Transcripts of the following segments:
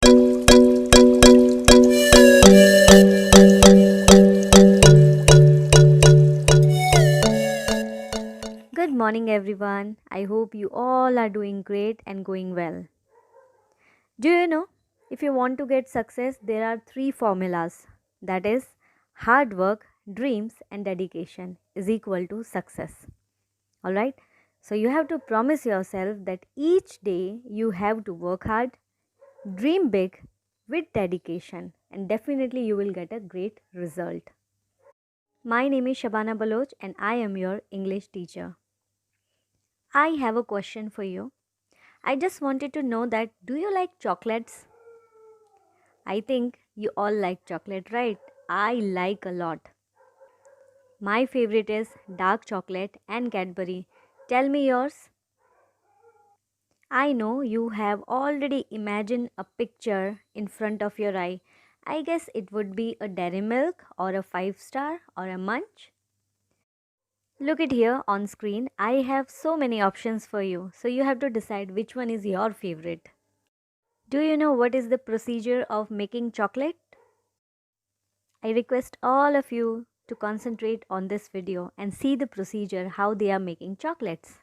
Good morning, everyone. I hope you all are doing great and going well. Do you know, if you want to get success, there are three formulas, that is, hard work, dreams, and dedication is equal to success. Alright? So, you have to promise yourself that each day you have to work hard, dream big with dedication, and definitely you will get a great result. My name is Shabana Baloch, and I am your English teacher. I have a question for you. I just wanted to know that do you like chocolates? I think you all like chocolate, right? I like a lot. My favorite is dark chocolate and Cadbury. Tell me yours. I know you have already imagined a picture in front of your eye. I guess it would be a Dairy Milk or a 5 star or a Munch. Look at here on screen. I have so many options for you. So you have to decide which one is your favorite. Do you know what is the procedure of making chocolate? I request all of you to concentrate on this video and see the procedure how they are making chocolates.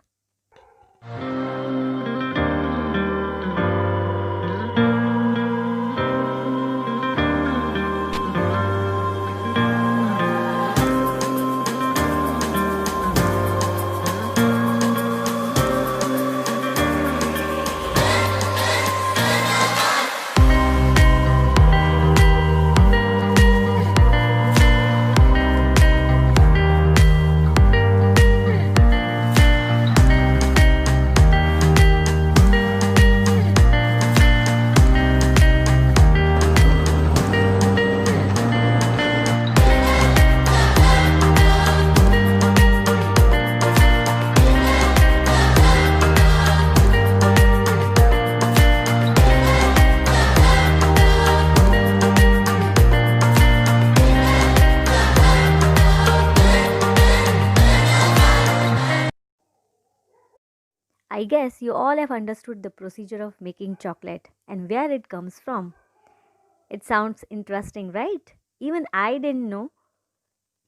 I guess you all have understood the procedure of making chocolate and where it comes from. It sounds interesting, right? Even I didn't know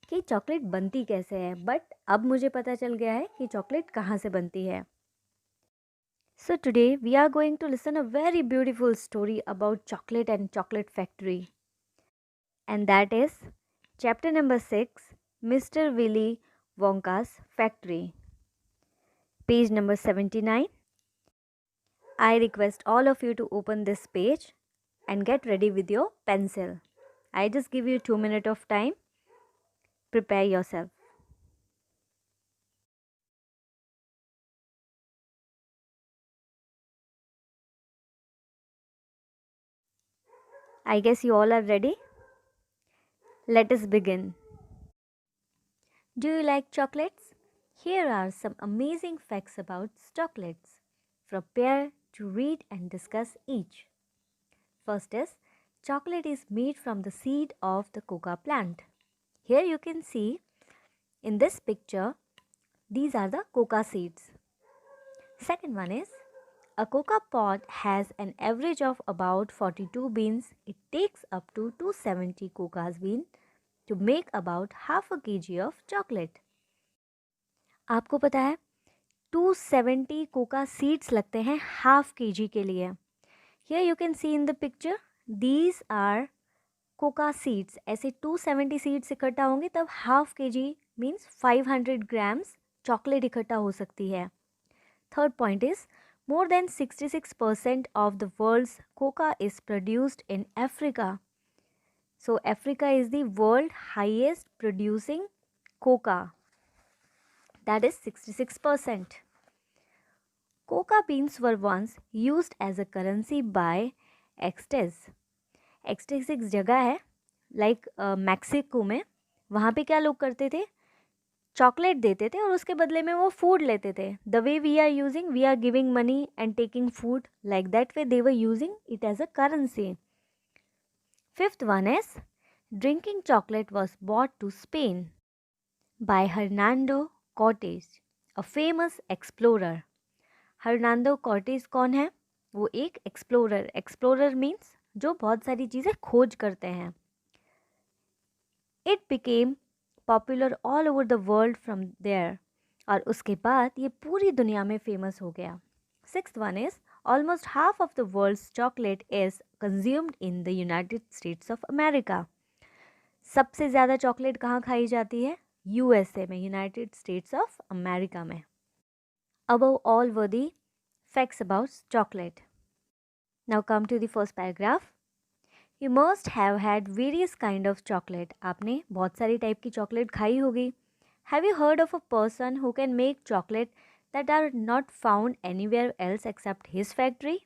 कि chocolate बनती कैसे है, but अब मुझे पता चल गया है कि चॉकलेट कहाँ से बनती है. So today we are going to listen a very beautiful story about chocolate and chocolate factory. And that is chapter number 6, Mr. Willy Wonka's Factory. Page number 79. I request all of you to open this page and get ready with your pencil. I just give you 2 minutes of time. Prepare yourself. I guess you all are ready. Let us begin. Do you like chocolates? Here are some amazing facts about chocolates. Prepare to read and discuss each. First is, chocolate is made from the seed of the coca plant. Here you can see in this picture, these are the coca seeds. Second one is, a coca pod has an average of about 42 beans. It takes up to 270 coca bean to make about half a kg of chocolate. आपको पता है 270 Coca seeds लगते हैं half kg के लिए. Here you can see in the picture, these are Coca seeds. ऐसे 270 seeds इकट्ठा होंगे तब half kg means 500 grams chocolate इकट्ठा हो सकती है. Third point is, more than 66% of the world's coca is produced in Africa. So Africa is the world highest producing coca. That is 66%. Coca beans were once used as a currency by Aztecs. Aztecs एक जगह है like Mexico में. वहाँ पे क्या लोग करते थे, चॉकलेट देते थे और उसके बदले में वो फूड लेते थे. The way we are giving money and taking food, like that way they were using it as a currency. Fifth one is, drinking chocolate was bought to Spain by Hernando Cortes, a famous explorer. Hernando Cortes कौन है? वो एक explorer. Explorer means जो बहुत सारी चीज़ें खोज करते हैं. It became popular all over the world from there. और उसके बाद ये पूरी दुनिया में फेमस हो गया. Sixth one is almost half of the world's chocolate is consumed in the United States of America. सबसे ज़्यादा चॉकलेट कहाँ खाई जाती है? USA में, यूनाइटेड स्टेट्स ऑफ अमेरिका में. Above all were the facts about chocolate. Now come to the first paragraph. You must have had various kind of chocolate. आपने बहुत सारी टाइप की चॉकलेट खाई होगी. Have you heard of a person who can make chocolate that are not found anywhere else except his factory?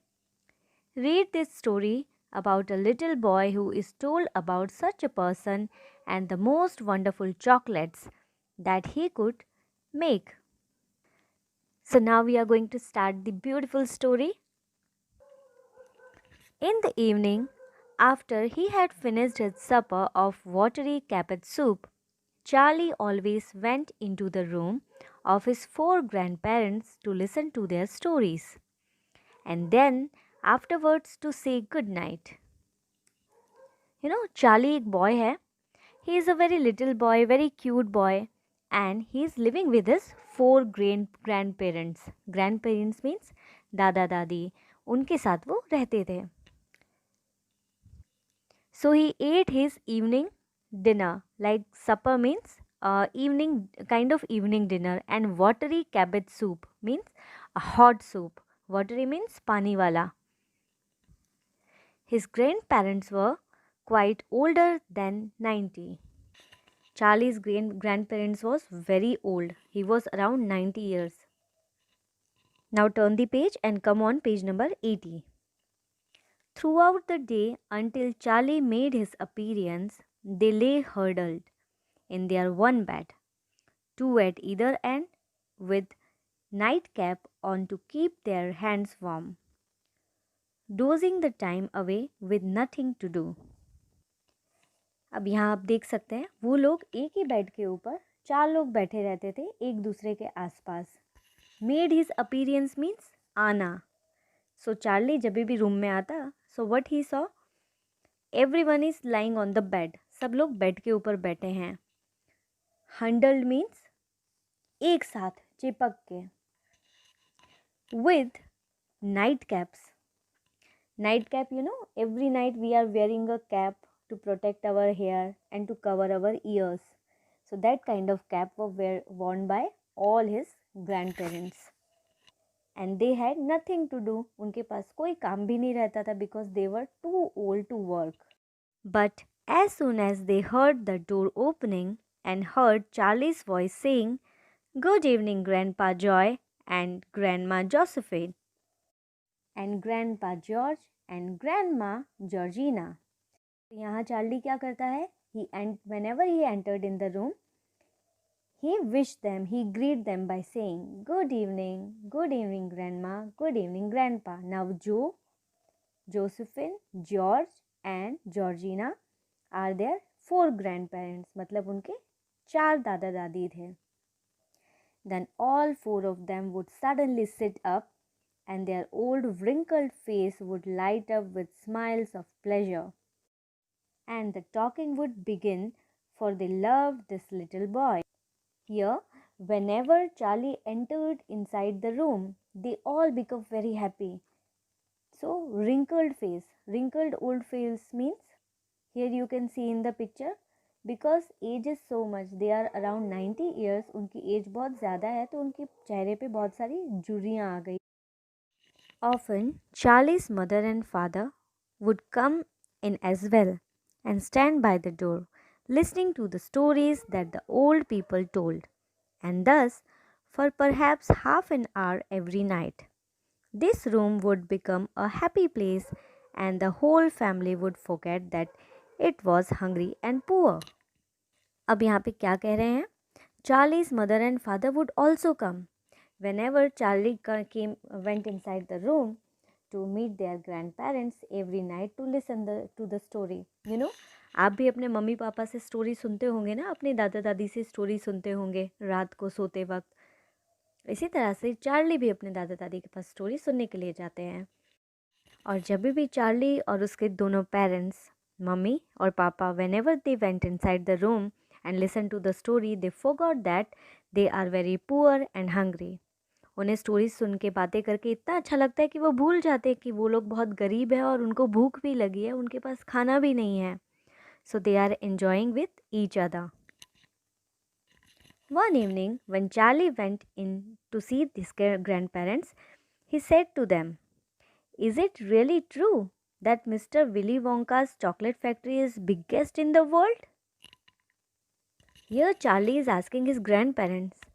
Read this story about a little boy who is told about such a person and the most wonderful chocolates that he could make. So now we are going to start the beautiful story. In the evening, after he had finished his supper of watery cabbage soup, Charlie always went into the room of his four grandparents to listen to their stories, and then afterwards to say good night. Charlie एक boy है. He is a very little boy, very cute boy, and he is living with his four grandparents. Grandparents means दादा दादी. उनके साथ वो रहते थे. So he ate his evening dinner, like supper means evening kind of evening dinner, and watery cabbage soup means a hot soup. Watery means pani wala. His grandparents were quite older than 90. Charlie's grandparents was very old. He was around 90 years. Now turn the page and come on page number 80. Throughout the day until Charlie made his appearance, they lay huddled in their one bed, two at either end, with nightcap on to keep their hands warm, dozing the time away with nothing to do. अब यहाँ आप देख सकते हैं वो लोग एक ही bed के ऊपर 4 लोग बैठे रहते थे एक दूसरे के आसपास. मेड हिज अपीरियंस मीन्स आना. सो चार्ली जब भी रूम में आता, so what he saw, everyone is lying on the bed. सब लोग बेड के ऊपर बैठे हैं. हंडल्ड मीन्स एक साथ चिपक के. With night caps. Night cap, every night we are wearing a cap to protect our hair and to cover our ears. So that kind of cap were worn by all his grandparents. And they had nothing to do. उनके पास कोई काम भी नहीं रहता था because they were too old to work. But as soon as they heard the door opening and heard Charlie's voice saying, "Good evening, Grandpa Joy and Grandma Josephine, and Grandpa George and Grandma Georgina." यहाँ Charlie क्या करता है? Whenever he entered in the room, he wished them, he greeted them by saying, good evening grandma, good evening grandpa. Now Joe, Josephine, George and Georgina are their 4 grandparents. मतलब उनके 4 दादा दादी थे. Then all 4 of them would suddenly sit up and their old wrinkled face would light up with smiles of pleasure. And the talking would begin, for they loved this little boy. Here, whenever Charlie entered inside the room, they all become very happy. So, wrinkled face, wrinkled old face means, here you can see in the picture, because age is so much, they are around 90 years, उनकी age बहुत ज़्यादा है, तो उनके चेहरे पे बहुत सारी झुर्रियाँ आ गई. Often, Charlie's mother and father would come in as well and stand by the door, listening to the stories that the old people told, and thus for perhaps half an hour every night. This room would become a happy place, and the whole family would forget that it was hungry and poor. अब यहाँ पे क्या कह रहे हैं? Charlie's mother and father would also come. Whenever Charlie went inside the room to meet their grandparents every night to listen to the story. आप भी अपने मम्मी पापा से स्टोरी सुनते होंगे ना, अपने दादा दादी से स्टोरी सुनते होंगे रात को सोते वक्त. इसी तरह से चार्ली भी अपने दादा दादी के पास स्टोरी सुनने के लिए जाते हैं. और जब भी चार्ली और उसके दोनों पेरेंट्स, मम्मी और पापा, whenever they went inside the room and listened to the story, they forgot that they are very poor and hungry. उन्हें स्टोरी सुन के बातें करके इतना अच्छा लगता है कि वो भूल जाते हैं कि वो लोग बहुत गरीब है और उनको भूख भी लगी है, उनके पास खाना भी नहीं है. So they are enjoying with each other. One evening, when Charlie went in to see his grandparents, he said to them, "Is it really true that Mr. Willy Wonka's chocolate factory is biggest in the world?" Here Charlie is asking his grandparents,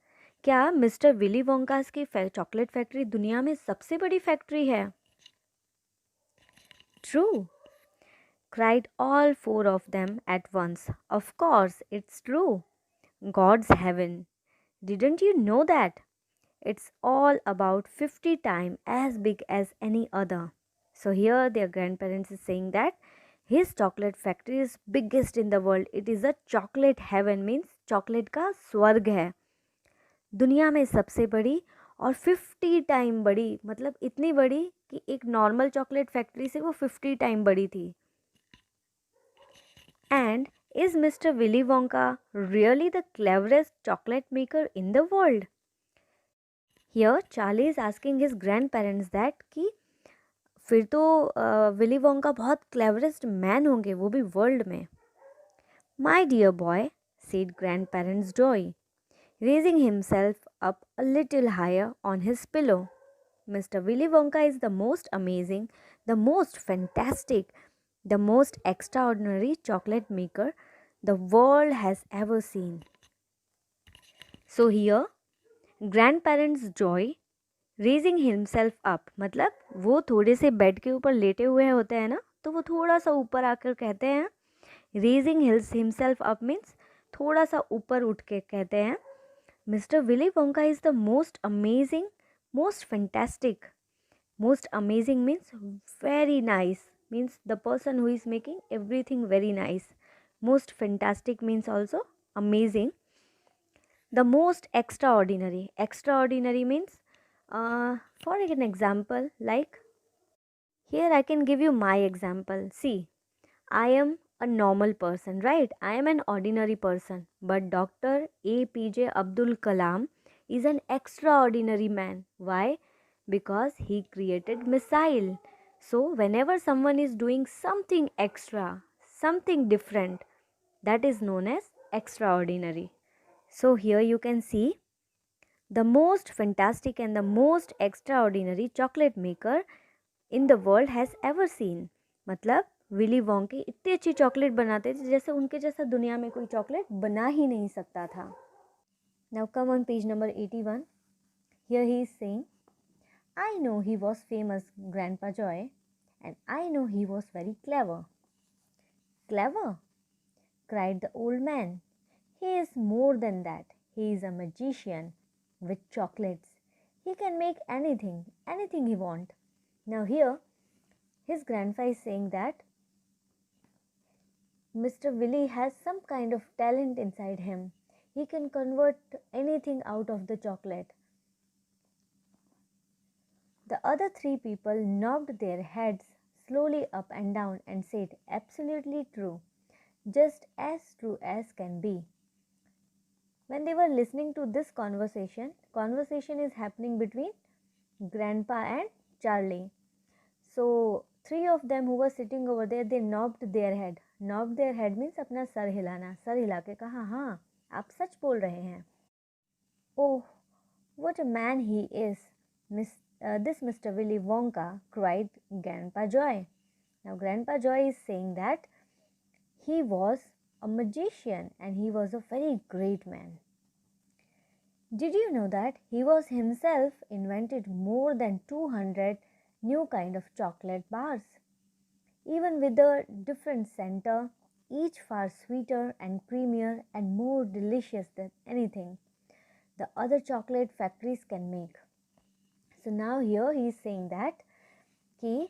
क्या mister Willie वोंकास की chocolate factory दुनिया में सबसे बड़ी factory है? True, cried all four of them at once. Of course, it's true. God's heaven. Didn't you know that? It's all about 50 times as big as any other. So here their grandparents is saying that his chocolate factory is biggest in the world. It is a chocolate heaven, means chocolate का स्वर्ग है, दुनिया में सबसे बड़ी और 50 time बड़ी, मतलब इतनी बड़ी कि एक नॉर्मल चॉकलेट फैक्ट्री से वो 50 टाइम बड़ी थी. And is Mister Willy Wonka really the cleverest chocolate maker in the world? Here Charlie is asking his grandparents that कि फिर तो विली वोंका बहुत क्लेवरेस्ट मैन होंगे, वो भी वर्ल्ड में. My dear boy, said grandparents Joy, raising himself up a little higher on his pillow. Mr. Willy Wonka is the most amazing, the most fantastic, the most extraordinary chocolate maker the world has ever seen. So here, grandparents Joy raising himself up, मतलब वो थोड़े से bed के ऊपर लेटे हुए होते हैं ना, तो वो थोड़ा सा ऊपर आकर कहते हैं. रेजिंग himself up means थोड़ा सा ऊपर उठ के कहते हैं, Mr. Willy Wonka is the most amazing, most fantastic. Most amazing means very nice, means the person who is making everything very nice. Most fantastic means also amazing. The most extraordinary. Extraordinary means, for an example, like here I can give you my example. See, I am a normal person, right? I am an ordinary person. But Dr. APJ Abdul Kalam is an extraordinary man. Why? Because he created missile. So whenever someone is doing something extra, something different, that is known as extraordinary. So here you can see the most fantastic and the most extraordinary chocolate maker in the world has ever seen. मतलब Willie वोंकी इतनी अच्छी chocolate बनाते थे जैसे उनके जैसा दुनिया में कोई चॉकलेट बना ही नहीं सकता था. Now come on page number 81. Here he is saying, I know he was famous grandpa Joy and I know he was very clever. Clever, cried the old man. He is more than that. He is a magician with chocolates. He can make anything, anything he want. Now here, his grandpa is saying that Mr. Willy has some kind of talent inside him. He can convert anything out of the chocolate. The other three people nodded their heads slowly up and down and said, absolutely true, just as true as can be. When they were listening to this conversation is happening between Grandpa and Charlie. So three of them who were sitting over there, they nodded their head. Nodded their head means अपना sir हिलाना. Sir हिला के कहा, हाँ आप सच बोल रहे हैं. Oh, what a man he is, this Mr. Willy Wonka, cried Grandpa Joy. Now Grandpa Joy is saying that he was a magician and he was a very great man. Did you know that he was himself invented more than 200 new kind of chocolate bars, even with a different center, each far sweeter and creamier and more delicious than anything the other chocolate factories can make. So now here he is saying that कि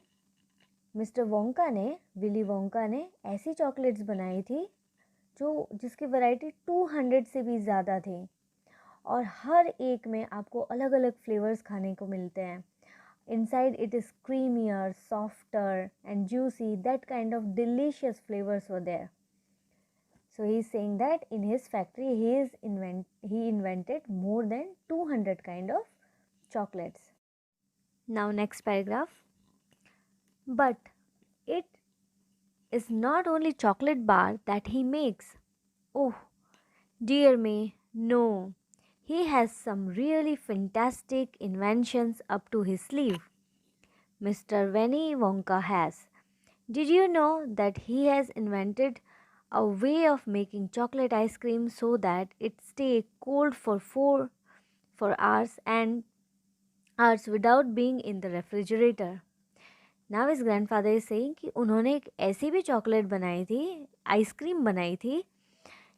mister Wonka ने, Willy Wonka ने ऐसी chocolates बनाई थी जिसकी variety 200 से भी ज़्यादा थी और हर एक में आपको अलग अलग फ्लेवर्स खाने को मिलते हैं. Inside it is creamier, softer and juicy. That kind of delicious flavors were there. So he's saying that in his factory he invented more than 200 kind of chocolates. Now next paragraph. But it is not only chocolate bar that he makes. Oh, dear me, no. He has some really fantastic inventions up to his sleeve. Mr. Venny Wonka has. Did you know that he has invented a way of making chocolate ice cream so that it stays cold for 4 hours and hours without being in the refrigerator? Now his grandfather is saying कि उन्होंने एक ऐसी भी chocolate बनाई थी, ice cream बनाई थी,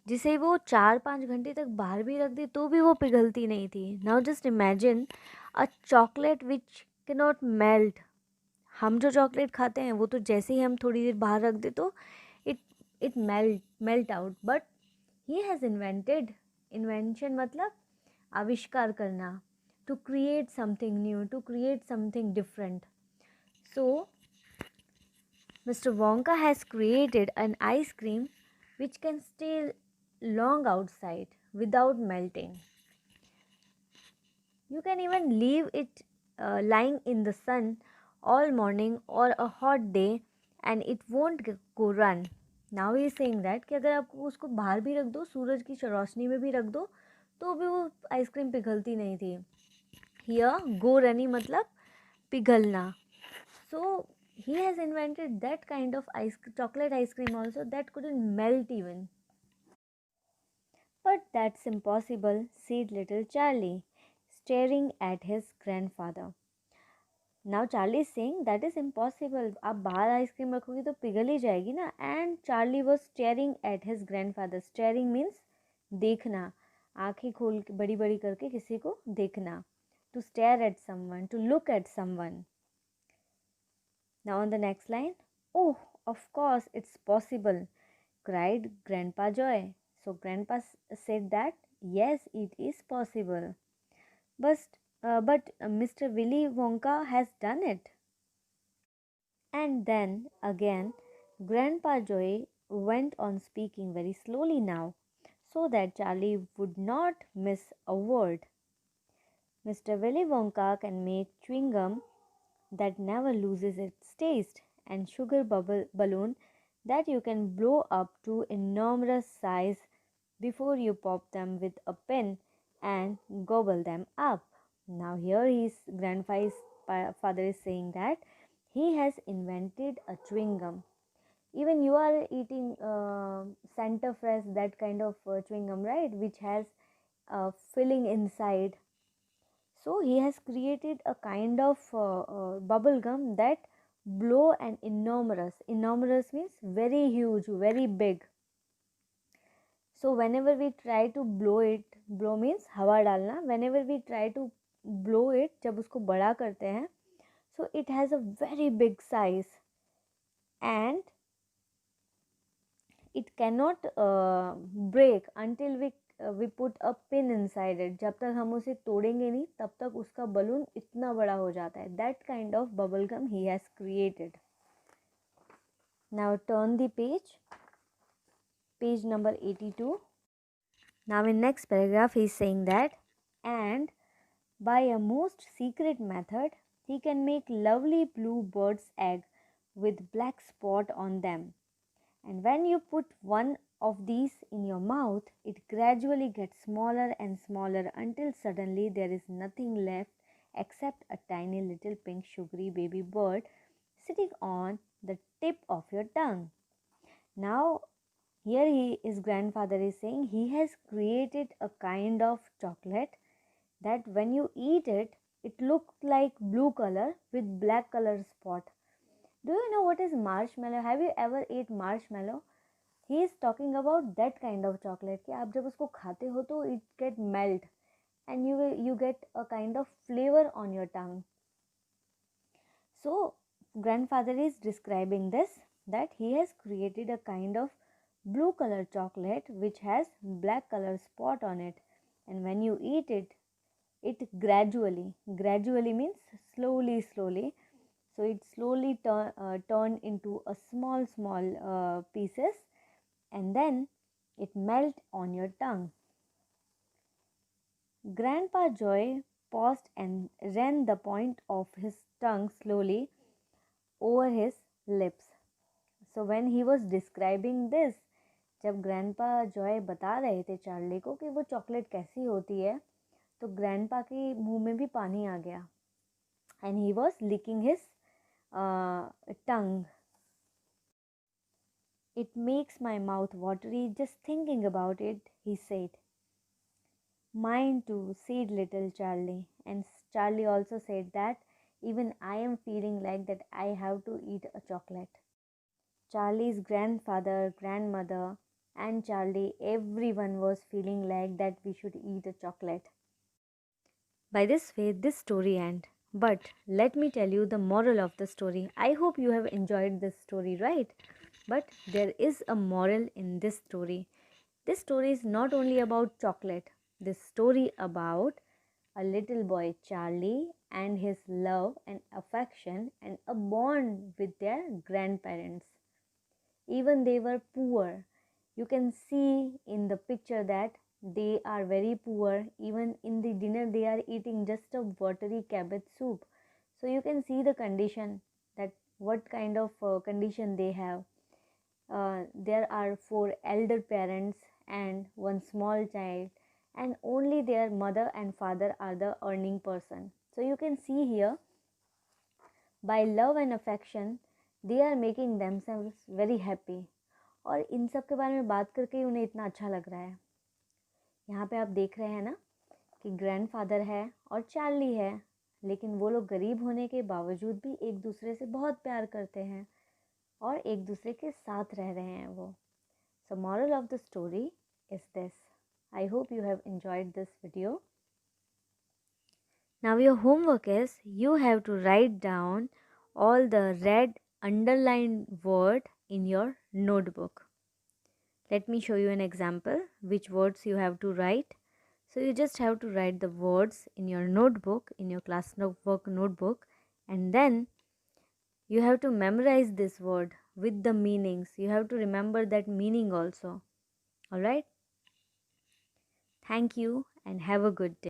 जिसे वो 4-5 घंटे तक बाहर भी रख दी तो भी वो पिघलती नहीं थी. Now just imagine a chocolate which can not melt. हम जो चॉकलेट खाते हैं वो तो जैसे ही हम थोड़ी देर बाहर रख दे तो it it melt out. But he has invented, invention मतलब आविष्कार करना, to create something new, to create something different. So, Mr. Wonka has created an ice cream which can stay long outside without melting. You can even leave it lying in the sun all morning or a hot day and it won't go run. Now he is saying that कि अगर आप उसको बाहर भी रख दो, सूरज की रोशनी में भी रख दो तो भी वो आइसक्रीम पिघलती नहीं थी. Here go runny मतलब पिघलना. So he has invented that kind of chocolate ice cream also that couldn't melt even. But that's impossible, said little Charlie, staring at his grandfather. Now Charlie is saying that is impossible. आप बाहर ice cream रखोगी तो पिघल ही जाएगी ना. And Charlie was staring at his grandfather. Staring means देखना, आंखें खोल के बड़ी बड़ी करके किसी को देखना. To stare at someone, to look at someone. Now on the next line, oh, of course it's possible, cried Grandpa Joy. So Grandpa said that yes, it is possible. But Mr. Willy Wonka has done it. And then again, Grandpa Joy went on speaking very slowly now, so that Charlie would not miss a word. Mr. Willy Wonka can make chewing gum that never loses its taste, and sugar balloon that you can blow up to enormous size before you pop them with a pin and gobble them up. Now here his grandfather's father is saying that he has invented a chewing gum. Even you are eating Santa Fresh, that kind of chewing gum, right, which has filling inside. So he has created a kind of bubble gum that blow an enormous. Enormous means very huge, very big. So whenever we try to blow it, blow means हवा डालना. Whenever we try to blow it, जब उसको बड़ा करते हैं, so it has a very big size and it cannot break until we put a pin inside it. जब तक हम उसे तोड़ेंगे नहीं तब तक उसका बलून इतना बड़ा हो जाता है. That kind of bubble gum he has created. Now turn the page number 82. Now in next paragraph he is saying that, and by a most secret method he can make lovely blue bird's egg with black spot on them. And when you put one of these in your mouth, it gradually gets smaller and smaller until suddenly there is nothing left except a tiny little pink sugary baby bird sitting on the tip of your tongue. Now, here his grandfather is saying he has created a kind of chocolate that when you eat it, it looks like blue color with black color spot. Do you know what is marshmallow? Have you ever ate marshmallow? He is talking about that kind of chocolate कि आप जब उसको खाते हो तो it get melt and you get a kind of flavor on your tongue. So grandfather is describing this, that he has created a kind of blue color chocolate which has black color spot on it, and when you eat it it gradually means slowly. So it slowly turned into a small pieces, and then it melt on your tongue. Grandpa Joy paused and ran the point of his tongue slowly over his lips. So when he was describing this, जब grandpa Joy बता रहे थे Charlie को कि वो chocolate कैसी होती है, तो ग्रैंडपा के मुंह में भी पानी आ गया, and he was licking his tongue. It makes my mouth watery just thinking about it, he said. Mine too, said little Charlie. And Charlie also said that even I am feeling like that I have to eat a chocolate. Charlie's grandfather, grandmother, and Charlie, everyone was feeling like that we should eat a chocolate. By this way, this story ends. But let me tell you the moral of the story. I hope you have enjoyed this story, right? But there is a moral in this story. This story is not only about chocolate. This story about a little boy Charlie and his love and affection and a bond with their grandparents. Even they were poor. You can see in the picture that they are very poor. Even in the dinner they are eating just a watery cabbage soup. So you can see the condition, that what kind of condition they have. There are 4 elder parents and 1 small child, and only their mother and father are the earning person. So you can see here, by love and affection they are making themselves very happy. और इन सब के बारे में बात करके उन्हें इतना अच्छा लग रहा है. यहाँ पे आप देख रहे हैं ना कि ग्रैंडफादर है और चार्ली है, लेकिन वो लोग गरीब होने के बावजूद भी एक दूसरे से बहुत प्यार करते हैं और एक दूसरे के साथ रह रहे हैं वो. So moral of the story is this. I hope you have enjoyed this video. Now your homework is you have to write down all the red underlined word in your notebook. Let me show you an example which words you have to write. So you just have to write the words in your notebook, in your class work notebook, and then you have to memorize this word with the meanings. You have to remember that meaning also. Alright? Thank you and have a good day.